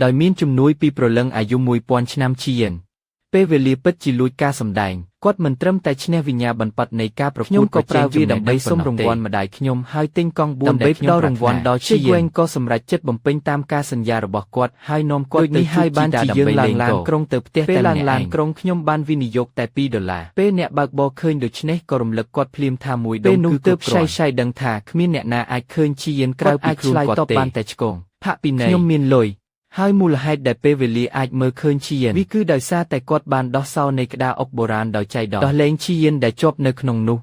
ដោយមានជំនួយពីប្រលឹងអាយុ1000ឆ្នាំឈៀនពេលវេលាពិតជាលួចការសម្ដែងគាត់មិនត្រឹមតែឈ្នះវិញ្ញាបនបត្រនៃការប្រកួតខ្ញុំក៏ប្រើវាដើម្បីសុំរង្វាន់ម្ដាយខ្ញុំហើយទិញកង់4ដើម្បីផ្ដល់រង្វាន់ដល់ឈៀនក៏សម្រេចចិត្តបំពេញតាមការសន្យារបស់គាត់ហើយនាំគាត់ទៅហើយបានជាយើងឡើងឡានក្រុងទៅផ្ទះតែឡើងឡានក្រុងខ្ញុំបានវិនិយោគតែ$2ពេលអ្នកបើកបរឃើញដូច្នេះក៏រំលឹកគាត់ភ្លាមថាមួយដុំគឺទើបឆៃដឹងថាគ្មានអ្នកណាអាចឃើញឈៀនក្រៅពីខ្លួនគាត់ទេបានតែឆ្កងផាក់ពីណីខ្ញុំមានលុយហើយមូលហេតុដែលពេលវេលាអាចមើលឃើញឈៀនវាគឺដោយសារតែគាត់បានដោះសោនៃក្តារអុកបុរាណដោយចៃដន្យដោះលែងឈៀនដែលជាប់នៅក្នុងនោះ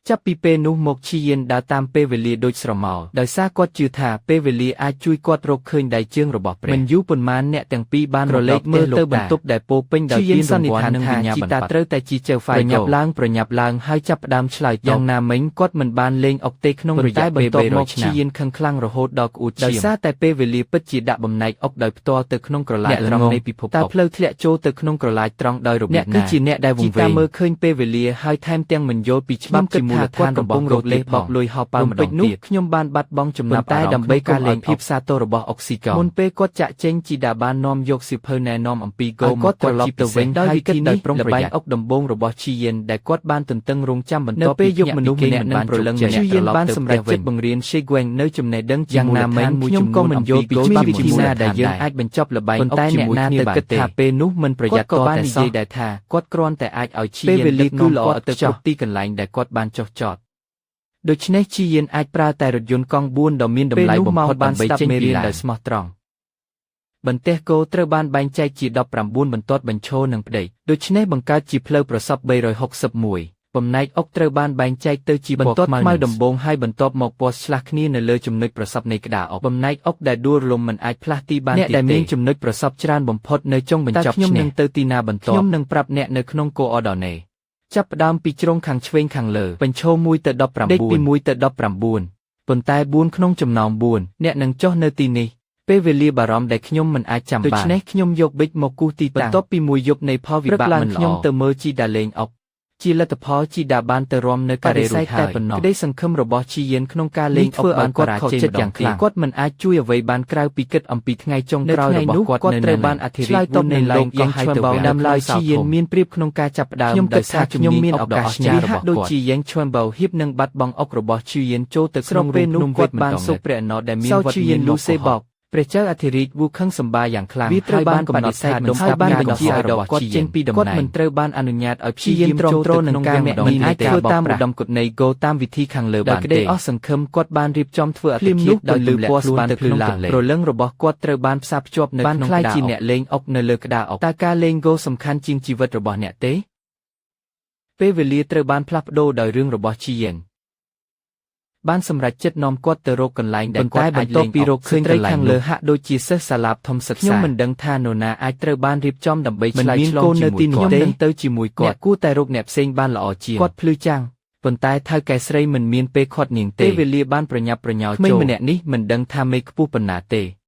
ចាប់ពីពេលនោះមកឈៀនដើរតាមពេលវេលាដូចស្រមោលដោយសារគាត់ជឿថាពេលវេលាអាចជួយគាត់រកឃើញដៃជើងរបស់ព្រះមិនយូរប៉ុន្មានអ្នកទាំងពីរបានរលែកមើលទៅបន្ទប់ដែលពោពេញដោយពានរង្វាន់និងវិញ្ញាបនបត្រត្រូវតែជីជើហ្វាយប្រញាប់ឡើងហើយចាប់ផ្ដើមឆ្លើយតបយ៉ាងណាមិញគាត់មិនបានលេងអុកទេក្នុងរយៈពេល300ឆ្នាំឈៀនខឹងខ្លាំងរហូតដល់ក្អួតឈាមដោយសារតែពេលវេលាពិតជាដាក់បំណែកអុកដោយផ្ទាល់ទៅក្នុងក្រឡាត្រង់នៃពិភពតើផ្លូវធ្លាក់ចូលទៅក្នុងក្រឡាត្រង់ដោយរបៀបណាអ្នកគឺជាអ្នកដែលវង្វេងមើលឃើញពេលវេលាហើយថែមទាំងមិនយល់ពីច្បាប់ជាមូលដ្ឋានរបស់រកលេសបោកលុយហោប៉ៅម្ដងទៀតខ្ញុំបានបាត់បង់ចំណាប់តែដើម្បីការលេងភាពសាទររបស់អុកស៊ីកុងមុនពេលគាត់ចាក់ចេញជីដាបាននាំយកសៀវភៅណែនាំអំពីហ្គោមកគាត់ត្រឡប់ទៅវិញដោយវិធីនេះល្បែងអុកដំបងរបស់ឈីយិនដែលគាត់បានទន្ទឹងរង់ចាំបន្ទាប់ពីយកមនុស្សម្នាក់បានប្រលឹងឈីយិនបានសម្រេចចិត្តបង្រៀនឈេហ្គវេងនៅចំណេះដឹងយ៉ាងណាមិញខ្ញុំក៏មិនយល់ពីច្បាប់វិធីណាដែលយើងអាចបញ្ចប់ល្បែងអុកជាមួយគ្នាបានទេតែពេលនោះមិនប្រយ័ត្នក៏បាននិយាយដែរថាគាត់គ្រាន់តែអាចឲ្យឈីយិនពេលវេលាគឺល្អទៅគ្រប់ទីកន្លែងដែលគាត់បានចុះចតដូច្នេះឈីយិនអាចប្រើតែរថយន្តកង់4ដ៏មានតម្លៃបំផុតដើម្បីចេញពីឡានដោយស្មោះត្រង់បន្ទះគោត្រូវបានបែងចែកជា19បន្ទាត់បញ្ឈរនិងផ្ដេកដូច្នេះបង្កើតជាផ្លូវប្រសព្វ361បំណែកអុកត្រូវបានបែងចែកទៅជាបន្ទាត់ខ្មៅដំបូងហើយបន្ទាប់មកពណ៌ឆ្លាស់គ្នានៅលើចំណុចប្រសព្វនៃក្តារអុកបំណែកអុកដែលដួលរលំមិនអាចផ្លាស់ទីបានទេអ្នកដែលមានចំណុចប្រសព្វច្រើនបំផុតនៅចុងបញ្ចប់ខ្ញុំនឹងទៅទីណាបន្ទាប់ខ្ញុំនឹងប្រាប់អ្នកនៅក្នុងកូអដនេចាប់ផ្ដើមពីជ្រុងខាងឆ្វេងខាងលើបញ្ឈរ1ទៅ19ដេកពី1ទៅ19ប៉ុន្តែ4ក្នុងចំណោម4អ្នកនឹងចុះនៅទីនេះពេលវេលាបារម្ភដែលខ្ញុំមិនអាចចាំបានដូច្នេះខ្ញុំយកប៊ិចមកគូសទីតាំងបន្ទាប់ពីមួយយប់នៃផលវិបាកមិនល្អខ្ញុំទៅមើលជីដាលេងអុកជាលទ្ធផលជីដាបានទៅរាំនៅការ៉េរួចហើយក្តីសង្ឃឹមរបស់ឈីយិនក្នុងការលេងអុកបានគាត់ខកចិត្តយ៉ាងខ្លាំងគាត់មិនអាចជួយអ្វីបានក្រៅពីគិតអំពីថ្ងៃចុងក្រោយរបស់គាត់នៅត្រូវបានអធិរាជវុននៃលោកយ៉ាងឆ្វេងបោដាំឡើយឈីយិនមានព្រៀបក្នុងការចាប់ផ្ដើមដោយសារខ្ញុំមានឱកាសញ៉ារបស់គាត់ដូចជាយ៉ាងឆ្វេងបោហ៊ីបនឹងបាត់បង់អុករបស់ឈីយិនចូលទៅក្នុងពេលនោះគាត់បានសូកព្រះអណដែលមានវត្តមានលោកសេបោកព្រះចៅអធិរាជវូខឹងសម្បាយ៉ាងខ្លាំងវាត្រូវបានបដិសេធមិនស្ដាប់ការបញ្ជារបស់គាត់ចេញពីតំណែងគាត់មិនត្រូវបានអនុញ្ញាតឲ្យព្យាយាមទ្រាំទ្រនឹងការមេនីអាចធ្វើតាមឧត្តមគតិនៃគោតាមវិធីខាងលើបានទេដោយក្តីអស់សង្ឃឹមគាត់បានរៀបចំធ្វើអត្តឃាតដោយលើពណ៌ស្បានទៅក្នុងទឹកប្រលឹងរបស់គាត់ត្រូវបានផ្សារភ្ជាប់នៅក្នុងក្តារជាអ្នកលេងអុកនៅលើក្តារអុកតើការលេងគោសំខាន់ជាងជីវិតរបស់អ្នកទេពេលវេលាត្រូវបានផ្លាស់ប្ដូរដោយរឿងរបស់ឈីយិនបានសម្រេចចិត្តនាំគាត់ទៅរកកន្លែងដែលគាត់អាចលេងពីរកឃើញត្រីខាងលើហាក់ដូចជាសិស្សសាលាធំសិក្សាខ្ញុំមិនដឹងថានរណាអាចត្រូវបានរៀបចំដើម្បីឆ្លៃឆ្លងជាមួយខ្ញុំនឹងទៅជាមួយគាត់គួរតែរកអ្នកផ្សេងបានល្អជាងគាត់ភ្លឺចាំងប៉ុន្តែថៅកែស្រីមិនមានពេលខាត់នាងទេពេលវេលាបានប្រញាប់ប្រញោលចូលក្មេងម្នាក់នេះមិនដឹងថាមេខ្ពស់ប៉ុណ្ណាទេ